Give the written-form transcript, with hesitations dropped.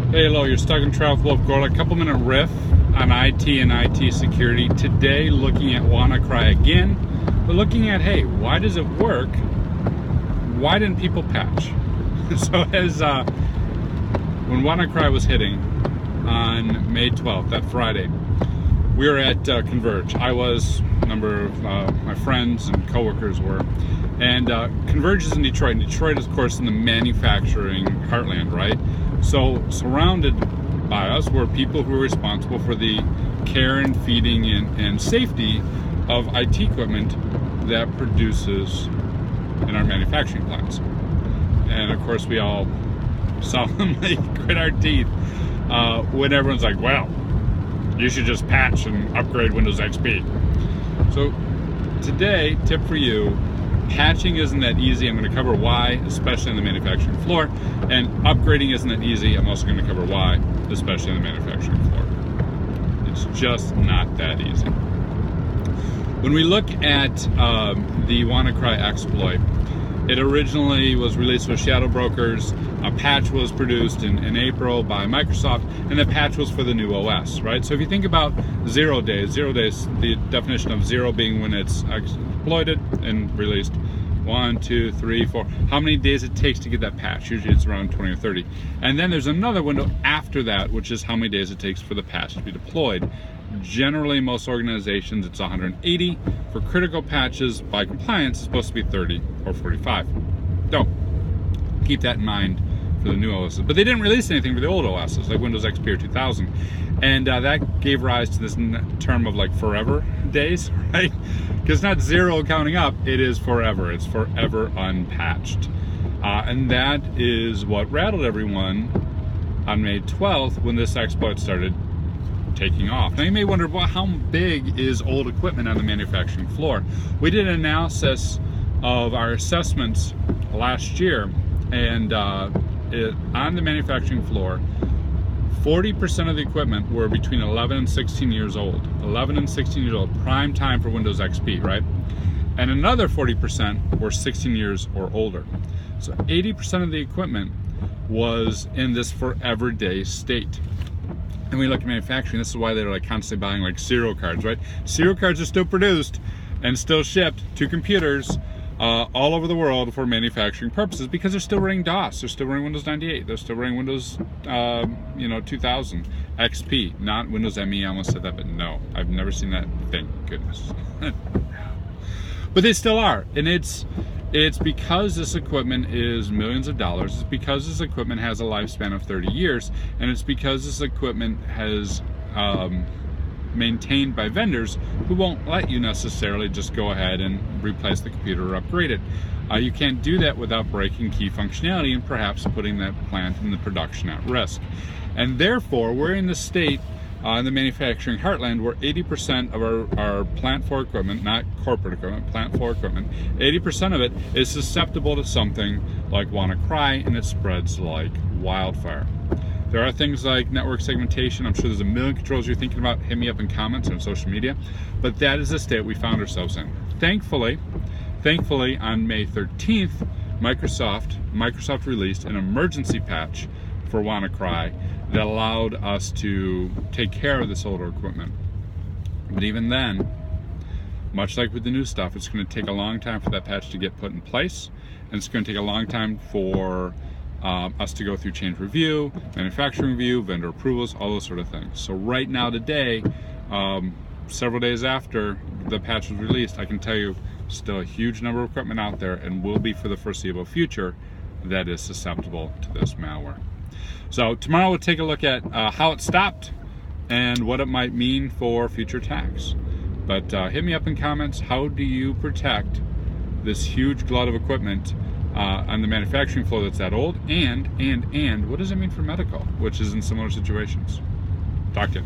Hey, hello, you're stuck in Travel Wolf Gold. A couple-minute riff on IT and IT security. Today, looking at WannaCry again, but looking at, hey, why does it work? Why didn't people patch? So as when WannaCry was hitting on May 12th, that Friday, we were at Converge. I was, a number of my friends and coworkers were. And Converge is in Detroit. And Detroit is, of course, in the manufacturing heartland, right? So surrounded by us were people who were responsible for the care and feeding and safety of IT equipment that produces in our manufacturing plants. And of course, we all solemnly grit our teeth when everyone's like, well, you should just patch and upgrade Windows XP. So today, tip for you, patching isn't that easy. I'm going to cover why, especially on the manufacturing floor, and upgrading isn't that easy. I'm also going to cover why, especially on the manufacturing floor. It's just not that easy. When we look at the WannaCry exploit, it originally was released with shadow brokers. A patch was produced in April by Microsoft, and the patch was for the new OS, right? So if you think about 0 days, the definition of 0 being when it's exploited and released, 1, 2, 3, 4, how many days it takes to get that patch. Usually it's around 20 or 30. And then there's another window after that, which is how many days it takes for the patch to be deployed. Generally, most organizations, it's 180. For critical patches, by compliance, it's supposed to be 30 or 45. So, keep that in mind for the new OSs. But they didn't release anything for the old OSs, like Windows XP or 2000. And that gave rise to this term of like forever days, right? Because it's not 0 counting up, it is forever. It's forever unpatched. And that is what rattled everyone on May 12th when this exploit started taking off. Now you may wonder, well, how big is old equipment on the manufacturing floor? We did an analysis of our assessments last year, and on the manufacturing floor, 40% of the equipment were between 11 and 16 years old. 11 and 16 years old, prime time for Windows XP, right? And another 40% were 16 years or older. So 80% of the equipment was in this forever day state. And we look at manufacturing, this is why they're like constantly buying like serial cards, right? Serial cards are still produced and still shipped to computers all over the world for manufacturing purposes because they're still running DOS, they're still running Windows 98, they're still running Windows 2000, XP, not Windows ME. I almost said that, but no, I've never seen that, thank goodness. But they still are, and it's because this equipment is millions of dollars, it's because this equipment has a lifespan of 30 years, and it's because this equipment has maintained by vendors who won't let you necessarily just go ahead and replace the computer or upgrade it. You can't do that without breaking key functionality and perhaps putting that plant in the production at risk. And therefore, we're in the state in the manufacturing heartland where 80% of our plant floor equipment, not corporate equipment, plant floor equipment, 80% of it is susceptible to something like WannaCry, and it spreads like wildfire. There are things like network segmentation. I'm sure there's a million controls you're thinking about. Hit me up in comments on social media. But that is the state we found ourselves in. Thankfully, on May 13th, Microsoft released an emergency patch for WannaCry that allowed us to take care of this older equipment. But even then, much like with the new stuff, it's going to take a long time for that patch to get put in place, and it's going to take a long time for us to go through change review, manufacturing review, vendor approvals, all those sort of things. So right now today, several days after the patch was released, I can tell you still a huge number of equipment out there, and will be for the foreseeable future, that is susceptible to this malware. So tomorrow we'll take a look at how it stopped and what it might mean for future attacks. But hit me up in comments, how do you protect this huge glut of equipment on the manufacturing floor that's that old, and what does it mean for medical, which is in similar situations? Talk to you.